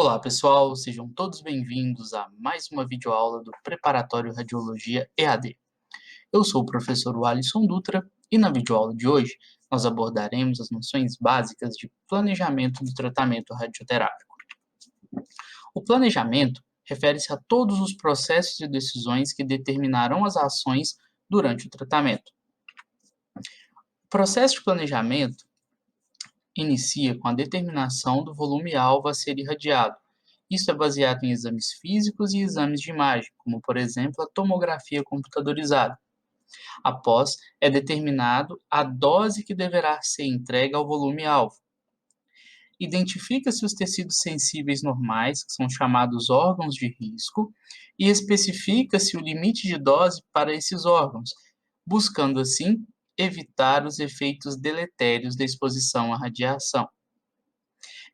Olá pessoal, sejam todos bem-vindos a mais uma videoaula do Preparatório Radiologia EAD. Eu sou o professor Alisson Dutra e na videoaula de hoje nós abordaremos as noções básicas de planejamento do tratamento radioterápico. O planejamento refere-se a todos os processos e decisões que determinarão as ações durante o tratamento. O processo de planejamento inicia com a determinação do volume-alvo a ser irradiado. Isso é baseado em exames físicos e exames de imagem, como, por exemplo, a tomografia computadorizada. Após, é determinado a dose que deverá ser entregue ao volume-alvo. Identifica-se os tecidos sensíveis normais, que são chamados órgãos de risco, e especifica-se o limite de dose para esses órgãos, buscando, assim, evitar os efeitos deletérios da exposição à radiação.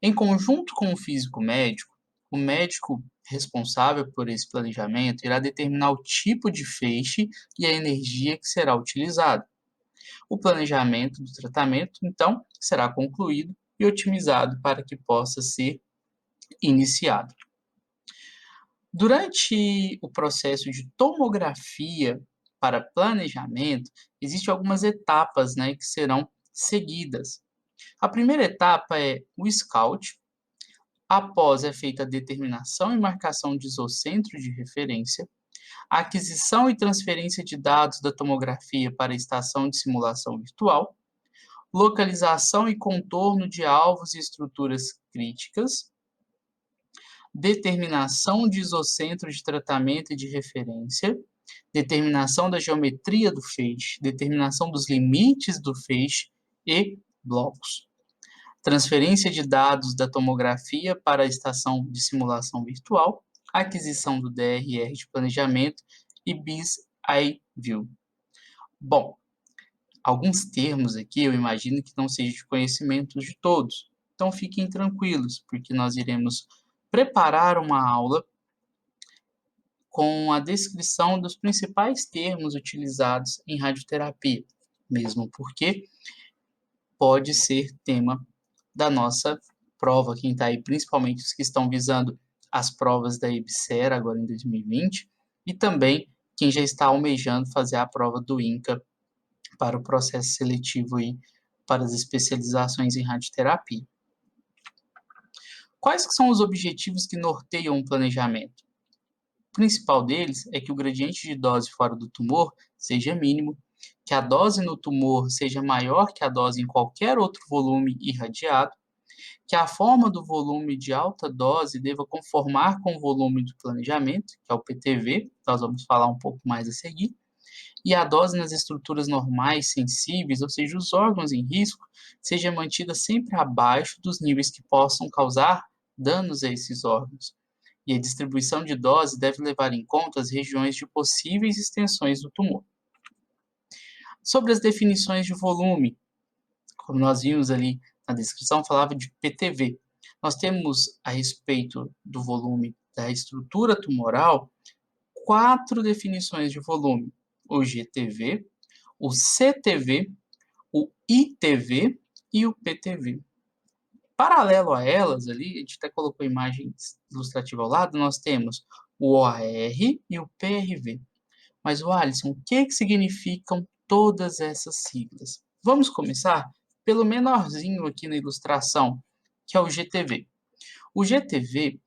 Em conjunto com o físico médico, o médico responsável por esse planejamento irá determinar o tipo de feixe e a energia que será utilizada. O planejamento do tratamento, então, será concluído e otimizado para que possa ser iniciado. Durante o processo de tomografia para planejamento, existem algumas etapas, que serão seguidas. A primeira etapa é o scout. Após é feita a determinação e marcação de isocentro de referência, a aquisição e transferência de dados da tomografia para a estação de simulação virtual, localização e contorno de alvos e estruturas críticas, determinação de isocentro de tratamento e de referência, determinação da geometria do feixe, determinação dos limites do feixe e blocos. Transferência de dados da tomografia para a estação de simulação virtual, aquisição do DRR de planejamento e BIS-I-View. Bom, alguns termos aqui eu imagino que não sejam de conhecimento de todos, então fiquem tranquilos, porque nós iremos preparar uma aula com a descrição dos principais termos utilizados em radioterapia, mesmo porque pode ser tema da nossa prova, quem está aí, principalmente os que estão visando as provas da EBSERH agora em 2020, e também quem já está almejando fazer a prova do INCA para o processo seletivo aí, para as especializações em radioterapia. Quais são os objetivos que norteiam o planejamento? O principal deles é que o gradiente de dose fora do tumor seja mínimo, que a dose no tumor seja maior que a dose em qualquer outro volume irradiado, que a forma do volume de alta dose deva conformar com o volume do planejamento, que é o PTV, nós vamos falar um pouco mais a seguir, e a dose nas estruturas normais sensíveis, ou seja, os órgãos em risco, seja mantida sempre abaixo dos níveis que possam causar danos a esses órgãos. E a distribuição de dose deve levar em conta as regiões de possíveis extensões do tumor. Sobre as definições de volume, como nós vimos ali na descrição, falava de PTV. Nós temos, a respeito do volume da estrutura tumoral, 4 definições de volume: o GTV, o CTV, o ITV e o PTV. Paralelo a elas, ali, a gente até colocou imagens ilustrativas ao lado, nós temos o OAR e o PRV. Mas, Alisson, o que significam todas essas siglas? Vamos começar pelo menorzinho aqui na ilustração, que é o GTV. O GTV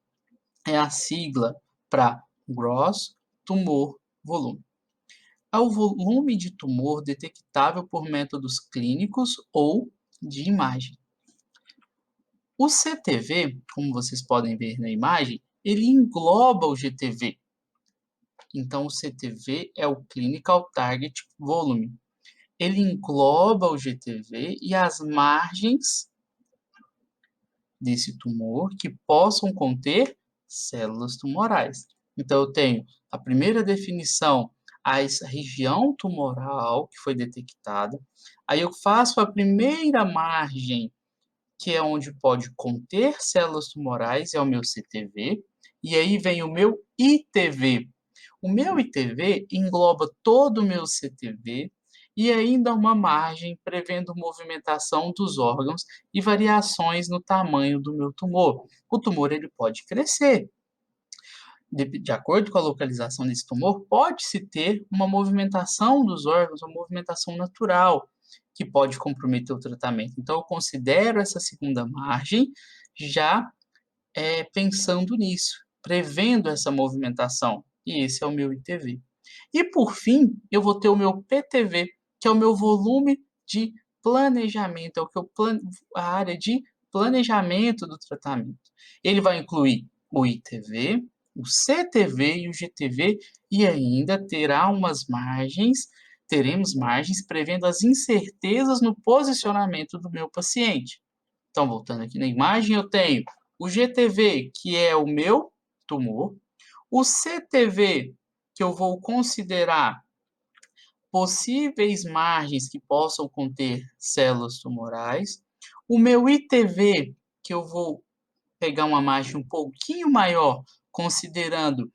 é a sigla para Gross Tumor Volume. É o volume de tumor detectável por métodos clínicos ou de imagem. O CTV, como vocês podem ver na imagem, ele engloba o GTV. Então, o CTV é o Clinical Target Volume. Ele engloba o GTV e as margens desse tumor que possam conter células tumorais. Então, eu tenho a primeira definição, a região tumoral que foi detectada. Aí eu faço a primeira margem, que é onde pode conter células tumorais, é o meu CTV. E aí vem o meu ITV. O meu ITV engloba todo o meu CTV e ainda uma margem prevendo movimentação dos órgãos e variações no tamanho do meu tumor. O tumor ele pode crescer. De acordo com a localização desse tumor, pode-se ter uma movimentação dos órgãos, uma movimentação natural, que pode comprometer o tratamento. Então, eu considero essa segunda margem já pensando nisso, prevendo essa movimentação. E esse é o meu ITV. E, por fim, eu vou ter o meu PTV, que é o meu volume de planejamento, é o que a área de planejamento do tratamento. Ele vai incluir o ITV, o CTV e o GTV, e ainda teremos margens prevendo as incertezas no posicionamento do meu paciente. Então, voltando aqui na imagem, eu tenho o GTV, que é o meu tumor, o CTV, que eu vou considerar possíveis margens que possam conter células tumorais, o meu ITV, que eu vou pegar uma margem um pouquinho maior, considerando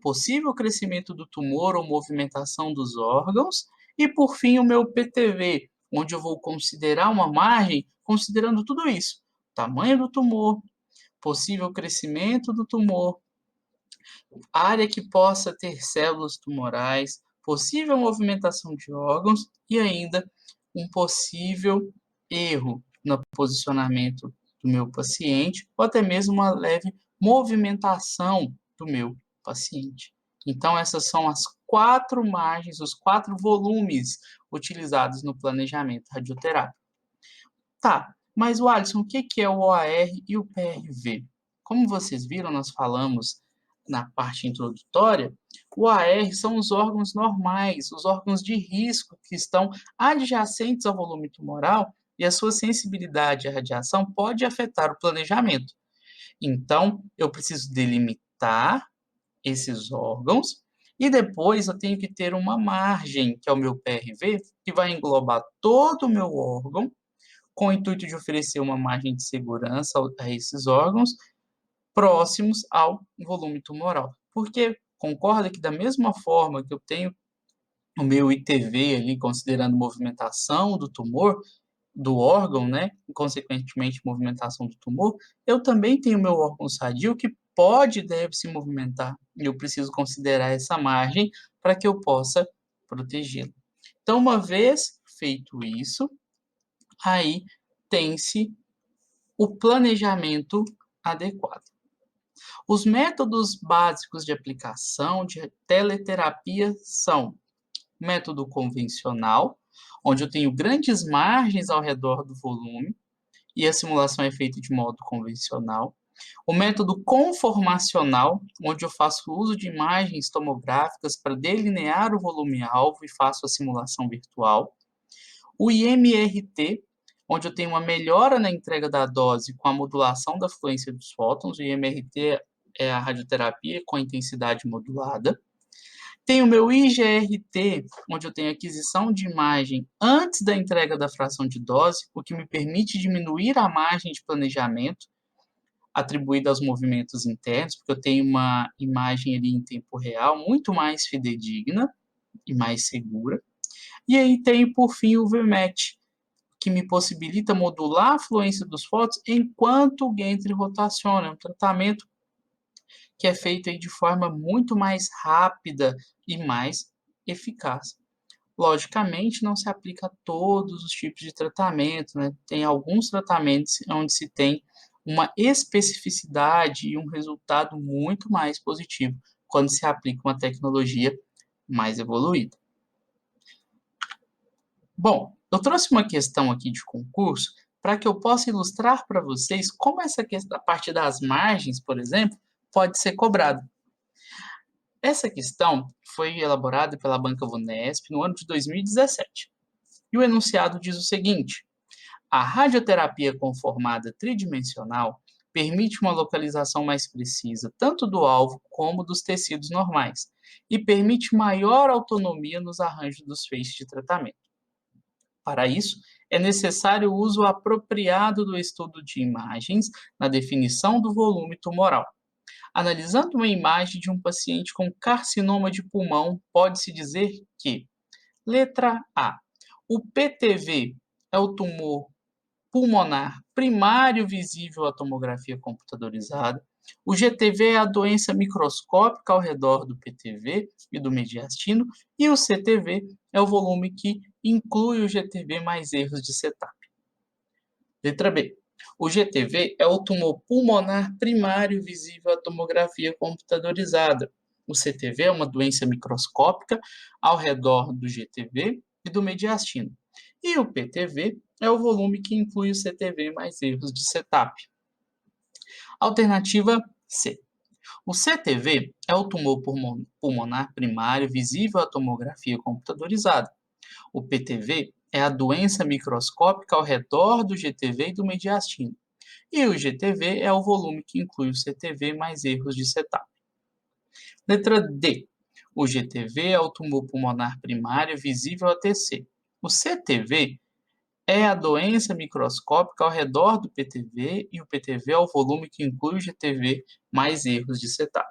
possível crescimento do tumor ou movimentação dos órgãos, e por fim o meu PTV, onde eu vou considerar uma margem considerando tudo isso: tamanho do tumor, possível crescimento do tumor, área que possa ter células tumorais, possível movimentação de órgãos e ainda um possível erro no posicionamento do meu paciente ou até mesmo uma leve movimentação do meu paciente. Então, essas são as 4 margens, os 4 volumes utilizados no planejamento radioterápico. Tá, mas Alisson, o que é o OAR e o PRV? Como vocês viram, nós falamos na parte introdutória, o OAR são os órgãos normais, os órgãos de risco que estão adjacentes ao volume tumoral e a sua sensibilidade à radiação pode afetar o planejamento. Então, eu preciso delimitar esses órgãos e depois eu tenho que ter uma margem, que é o meu PRV, que vai englobar todo o meu órgão, com o intuito de oferecer uma margem de segurança a esses órgãos próximos ao volume tumoral. Porque concorda que da mesma forma que eu tenho o meu ITV ali, considerando movimentação do tumor, do órgão, né, e consequentemente movimentação do tumor, eu também tenho o meu órgão sadio que pode e deve se movimentar. E eu preciso considerar essa margem para que eu possa protegê-lo. Então, uma vez feito isso, aí tem-se o planejamento adequado. Os métodos básicos de aplicação de teleterapia são método convencional, onde eu tenho grandes margens ao redor do volume e a simulação é feita de modo convencional. O método conformacional, onde eu faço uso de imagens tomográficas para delinear o volume-alvo e faço a simulação virtual. O IMRT, onde eu tenho uma melhora na entrega da dose com a modulação da fluência dos fótons. O IMRT é a radioterapia com a intensidade modulada. Tem o meu IGRT, onde eu tenho aquisição de imagem antes da entrega da fração de dose, o que me permite diminuir a margem de planejamento atribuída aos movimentos internos, porque eu tenho uma imagem ali em tempo real muito mais fidedigna e mais segura. E aí tem, por fim, o VMAT, que me possibilita modular a fluência dos fótons enquanto o Gantry rotaciona. É um tratamento que é feito aí de forma muito mais rápida e mais eficaz. Logicamente, não se aplica a todos os tipos de tratamento, né? Tem alguns tratamentos onde se tem uma especificidade e um resultado muito mais positivo quando se aplica uma tecnologia mais evoluída. Bom, eu trouxe uma questão aqui de concurso para que eu possa ilustrar para vocês como essa questão, a parte das margens, por exemplo, pode ser cobrada. Essa questão foi elaborada pela Banca Vunesp no ano de 2017. E o enunciado diz o seguinte: a radioterapia conformada tridimensional permite uma localização mais precisa tanto do alvo como dos tecidos normais e permite maior autonomia nos arranjos dos feixes de tratamento. Para isso, é necessário o uso apropriado do estudo de imagens na definição do volume tumoral. Analisando uma imagem de um paciente com carcinoma de pulmão, pode-se dizer que Letra A. O PTV é o tumor pulmonar primário visível à tomografia computadorizada. O GTV é a doença microscópica ao redor do PTV e do mediastino. E o CTV é o volume que inclui o GTV mais erros de setup. Letra B. O GTV é o tumor pulmonar primário visível à tomografia computadorizada. O CTV é uma doença microscópica ao redor do GTV e do mediastino. E o PTV é o volume que inclui o CTV mais erros de setup. Alternativa C. O CTV é o tumor pulmonar primário visível à tomografia computadorizada. O PTV é a doença microscópica ao redor do GTV e do mediastino. E o GTV é o volume que inclui o CTV mais erros de setup. Letra D. O GTV é o tumor pulmonar primário visível a TC. O CTV é a doença microscópica ao redor do PTV e o PTV é o volume que inclui o GTV mais erros de setup.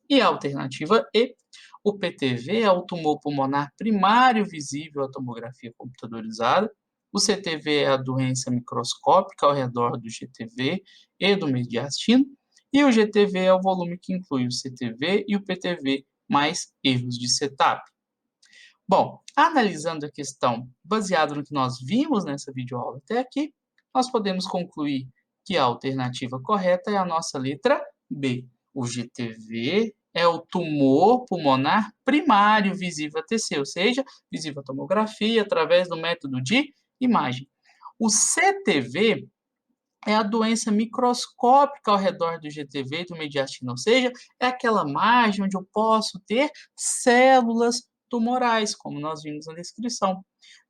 E a alternativa E. O PTV é o tumor pulmonar primário visível à tomografia computadorizada. O CTV é a doença microscópica ao redor do GTV e do mediastino. E o GTV é o volume que inclui o CTV e o PTV mais erros de setup. Bom, analisando a questão baseado no que nós vimos nessa videoaula até aqui, nós podemos concluir que a alternativa correta é a nossa letra B. O GTV é o tumor pulmonar primário visível a TC, ou seja, visível à tomografia através do método de imagem. O CTV é a doença microscópica ao redor do GTV e do mediastino, ou seja, é aquela margem onde eu posso ter células tumorais, como nós vimos na descrição.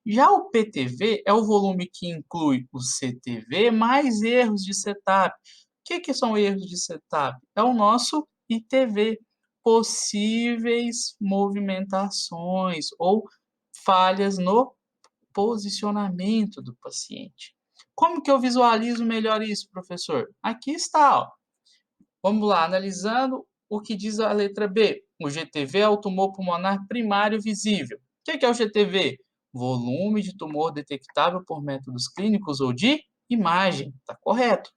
Já o PTV é o volume que inclui o CTV mais erros de setup. O que são erros de setup? É o nosso ITV, possíveis movimentações ou falhas no posicionamento do paciente. Como que eu visualizo melhor isso, professor? Aqui está, ó. Vamos lá, analisando o que diz a letra B. O GTV é o tumor pulmonar primário visível. O que é o GTV? Volume de tumor detectável por métodos clínicos ou de imagem. Está correto.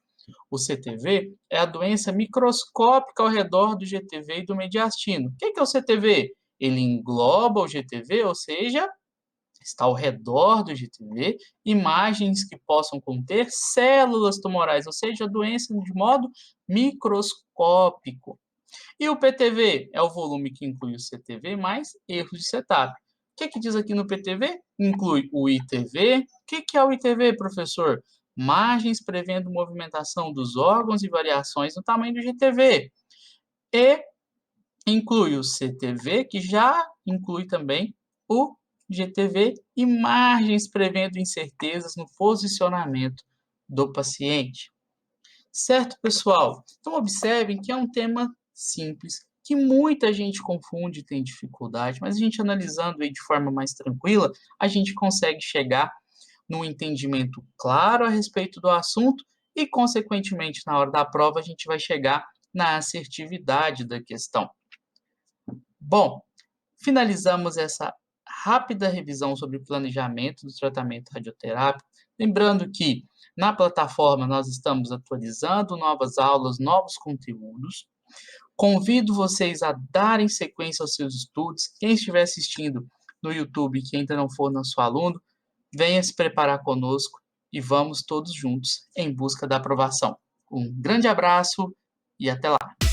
O CTV é a doença microscópica ao redor do GTV e do mediastino. O que é o CTV? Ele engloba o GTV, ou seja, está ao redor do GTV, imagens que possam conter células tumorais, ou seja, a doença de modo microscópico. E o PTV é o volume que inclui o CTV mais erros de setup. O que diz aqui no PTV? Inclui o ITV. O que é o ITV, professor? Margens prevendo movimentação dos órgãos e variações no tamanho do GTV. E inclui o CTV, que já inclui também o GTV, e margens prevendo incertezas no posicionamento do paciente. Certo, pessoal? Então, observem que é um tema simples, que muita gente confunde e tem dificuldade, mas a gente analisando aí de forma mais tranquila, a gente consegue chegar num entendimento claro a respeito do assunto e, consequentemente, na hora da prova, a gente vai chegar na assertividade da questão. Bom, finalizamos essa rápida revisão sobre o planejamento do tratamento radioterápico. Lembrando que na plataforma nós estamos atualizando novas aulas, novos conteúdos. Convido vocês a darem sequência aos seus estudos. Quem estiver assistindo no YouTube, que ainda não for nosso aluno, venha se preparar conosco e vamos todos juntos em busca da aprovação. Um grande abraço e até lá!